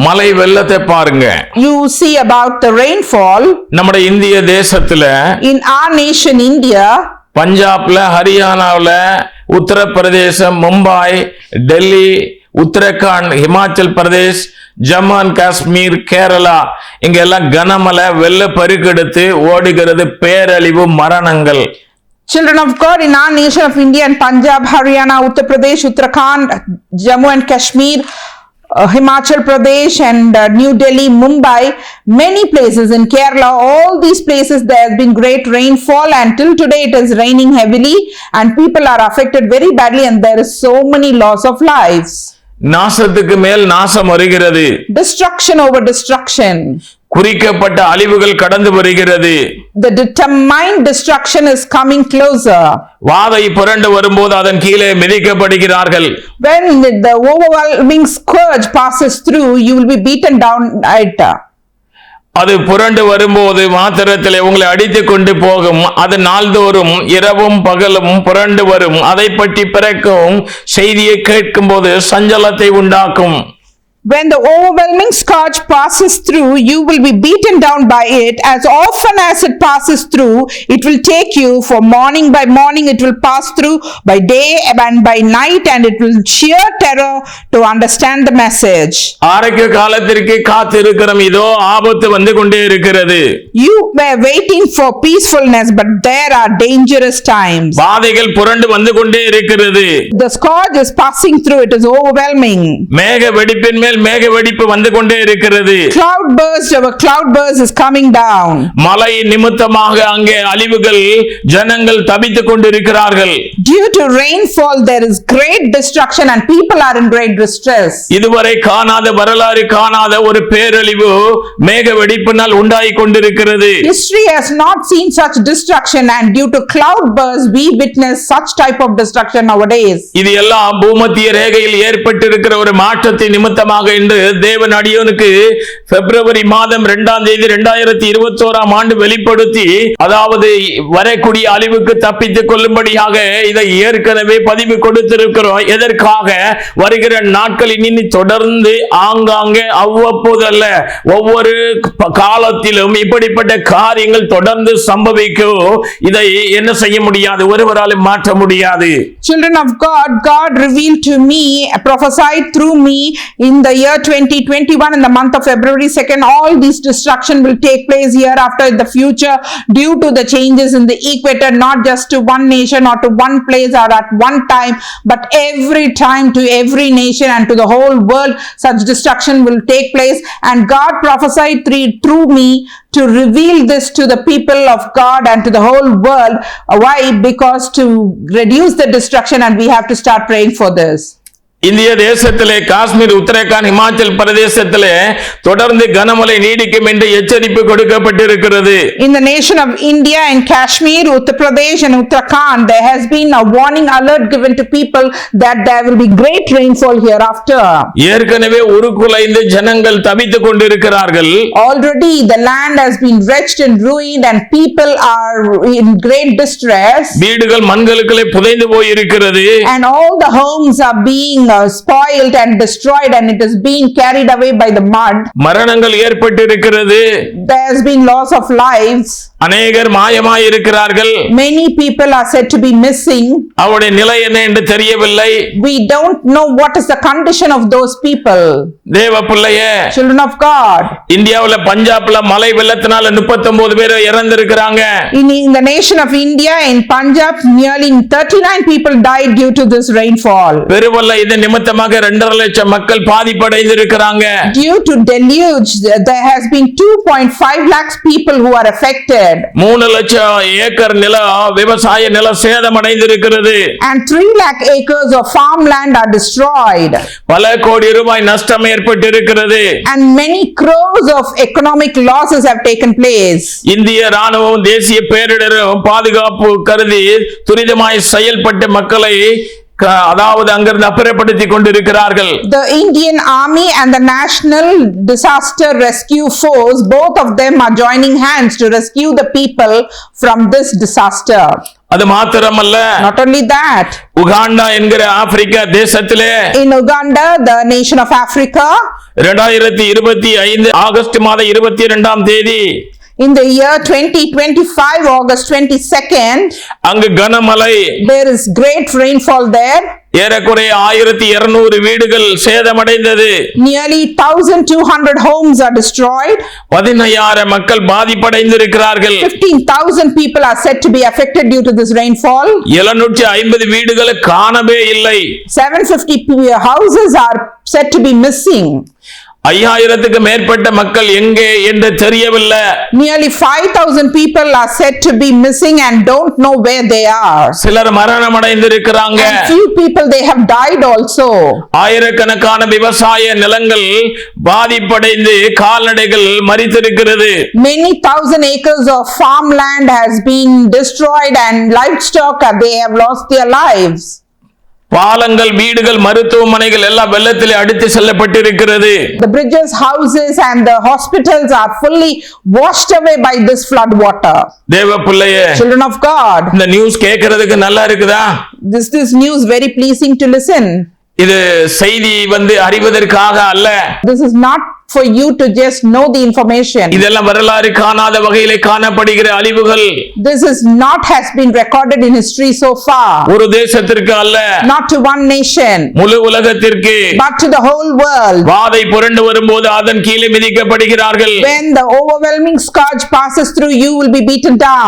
மழை வெள்ளத்தை பாருங்க. You see about the rainfall நம்முடைய இந்திய தேசத்துல in our nation India, பஞ்சாப்ல, ஹரியானாவுல, உத்தரப்பிரதேசம், மும்பை, டெல்லி, உத்தரகாண்ட், ஹிமாச்சல் பிரதேஷ், ஜம்மு அண்ட் காஷ்மீர், கேரளா இங்க எல்லாம் கனமழை வெள்ள பெருக்கெடுத்து ஓடுகிறது, பேரழிவு, மரணங்கள். children of God, in our nation of India and Punjab, Haryana, Uttar Pradesh, Uttarakhand, Jammu and Kashmir, Himachal Pradesh and New Delhi, Mumbai, many places in Kerala, all these places there has been great rainfall and till today it is raining heavily and people are affected very badly and there is so many loss of lives. நாசத்துக்கு மேல் நாசம் வருகிறது. Destruction over destruction. குறிக்கப்பட்ட அழிவுகள் கடந்து வருகிறது. The determined destruction is coming closer. வாதை புரண்டு வரும்போது அதன் கீழே மிதிக்கப்படுகிறார்கள். When the overwhelming scourge passes through, you will be beaten down at. அது புரண்டு வரும்போது மாத்திரத்திலே உங்களை அடித்துக் கொண்டு போகும். அது நாள்தோறும் இரவும் பகலும் புரண்டு வரும். அதை பற்றி பிறக்கும் செய்தியை கேட்கும் போது சஞ்சலத்தை உண்டாக்கும். When the overwhelming scourge passes through, you will be beaten down by it. As often as it passes through, it will take you for morning by morning, it will pass through by day and by night, and it will sheer terror to understand the message. ஆரைக்கு காலத்திற்கு காத்திருக்கிறோம், இதோ ஆபத்து வந்து கொண்டே இருக்கிறது. You were waiting for peacefulness, but there are dangerous times. வாதைகள் புரண்டு வந்து கொண்டே இருக்கிறது. The scourge is passing through, it is overwhelming. மேக வெடிப்பின் மேல் மேக வெடிப்பு வந்து கொண்டே இருக்கிறது. Cloud burst over cloud burst is coming down. மழை நிமித்தமாக அங்கே அழிவுகள், ஜனங்கள் தவித்துக் கொண்டிருக்கிறார்கள். Due to rainfall there is great destruction and people are in great distress. இதுவரை காணாத, வரலாறு காணாத ஒரு பேரழிவு மேக வெடிப்பினால் உண்டாகி கொண்டிருக்கிறது. History has not seen such destruction and due to cloud burst we witness such type of destruction nowadays. இது எல்லாம் பூமத்திய ரேகையில் ஏற்பட்டிருக்கிற ஒரு மாற்றத்தை நிமித்தமாக இன்று தேவன் அடியோனுக்கு பிப்ரவரி மாதம் 2ஆம் தேதி 2021ஆம் ஆண்டு வெளிப்படுத்தி, அதாவது வரக்கூடிய அழிவுக்கு தப்பித்துக் கொள்ளும்படியாக இதை ஏற்கனவே பதிவு கொடுத்திருக்கிறோம். எதற்காக? வருகிற நாட்களில் இனி தொடர்ந்து ஆங்காங்கே அவ்வப்போதல்ல ஒவ்வொரு காலத்திலும் இப்படிப்பட்ட காரியங்கள் தொடர்ந்து சம்பவிக்கும். இதை என்ன செய்ய முடியாது, ஒருவரால் மாற்ற முடியாது. Children of God, God revealed to me, prophesied through me in the year 2021 in the month of February 2nd, all this destruction will take place hereafter in the future due to the changes in the equator, not just to one nation or to one place or at one time, but every time to every nation and to the whole world such destruction will take place. And God prophesied through me to reveal this to the people of God and to the whole world. Why? Because to reduce the destruction and we have to start praying for this. இந்திய தேசத்திலே காஷ்மீர், உத்தரகாண்ட், ஹிமாச்சல் பிரதேசத்திலே தொடர்ந்து கனமழை நீடிக்கும் என்று எச்சரிப்பு கொடுக்கப்பட்டிருக்கிறது. In the nation of India and Kashmir, Uttar Pradesh and Uttarakhand, there has been a warning alert given to people that there will be great rainfall hereafter. ஏற்கனவே உருக்குலைந்து ஜனங்கள் தவித்துக் கொண்டிருக்கிறார்கள். Already the land has been wretched and ruined and people are in great distress. வீடுகள் மண்களுக்குள்ளே புதைந்து போய் இருக்கிறது. And all the homes are being spoiled and destroyed and it is being carried away by the mud. மரணங்கள் ஏற்பட்டிருக்கிறது. There has been loss of lives. அநேகர் மாயமாய் இருக்கிறார்கள். Many people are said to be missing. அவருடைய நிலை என்ன என்று தெரியவில்லை. We don't know what is the condition of those people. தேவ பிள்ளையே, Children of God, இந்தியாவுல பஞ்சாப்ல மழை வெள்ளத்தினால 39 பேர் இறந்திருக்கிறாங்க. in the nation of India, in Punjab, nearly 39 people died due to this rainfall. பெருவெள்ள இது நிமித்தமாக 2.5 லட்சம் மக்கள் பாதிப்படைந்திருக்கிறாங்க. Due to deluge, there has been 2.5 lakhs people who are affected. 3 லட்சம் ஏக்கர் நிலம், விவசாய நிலம் சேதமடைந்திருக்கிறது. And 3 lakh acres of farmland are destroyed. பல கோடி ரூபாய் நஷ்டம் ஏற்பட்டிருக்கிறது. And many crores of economic losses have taken place. இந்திய ராணுவம் தேசிய பேரிடரும் பாதுகாப்பு கருதி துரிதமாய் செயல்பட்ட மக்களை அதாவது அங்கிருந்து அப்புறப்படுத்திக் கொண்டிருக்கிறார்கள். The Indian Army and the National Disaster Rescue Force, both of them are joining hands to rescue the people from this disaster. அது மாத்திரமல்ல, Not only that, உகாண்டா என்கிற ஆப்பிரிக்கா தேசத்திலே in Uganda, the nation of Africa, 2025 August மாதம் 22ஆம் தேதி in the year 2025, August 22nd, அங்கு கனமழை, there is great rainfall there. ஏறக்குறைய 1200 வீடுகள் சேதமடைந்தது. Nearly 1,200 homes are destroyed. 15,000 மக்கள் பாதிப்படைந்திருக்கிறார்கள். 15,000 people are said to be affected due to this rainfall. 750 வீடுகளை காணவே இல்லை. 750 houses are said to be missing. 5,000க்கு மேற்பட்ட மக்கள் எங்கே என்று தெரியவில்லை. Nearly 5,000 people are said to be missing and don't know where they are. சிலர் மரணம் அடைந்திருக்கிறாங்க. And few people, they have died also. ஆயிரக்கணக்கான விவசாய நிலங்கள் பாதிப்படைந்து கால்நடைகள் மரித்திருக்கிறது. Many thousand acres of farmland has been destroyed and livestock, they have lost their lives. பாலங்கள், வீடுகள், மருத்துவமனைகள் எல்லாம் வெள்ளத்திலே அடித்து செல்லப்பட்டிருக்கிறது. The bridges, houses and the hospitals are fully washed away by this flood water. தேவ பிள்ளையே, Children of God, இந்த news கேட்கிறதுக்கு நல்லா இருக்குதா? this news very pleasing to listen. இது செய்தி அறிவதற்காக அல்ல. This is not for you to just know the information. இதெல்லாம் வரலாறு காணாத வகையிலே காணப்படுகிற அழிவுகள். This is not has been recorded in history so far. ஒரு தேசத்திற்கு அல்ல, Not to one nation, முழு உலகத்திற்கு. but to the whole world. வாதை புரண்டு வரும்போது அதன் கீழே மிதிக்கப்படுகிறார்கள். When the overwhelming scourge passes through, you will be beaten down.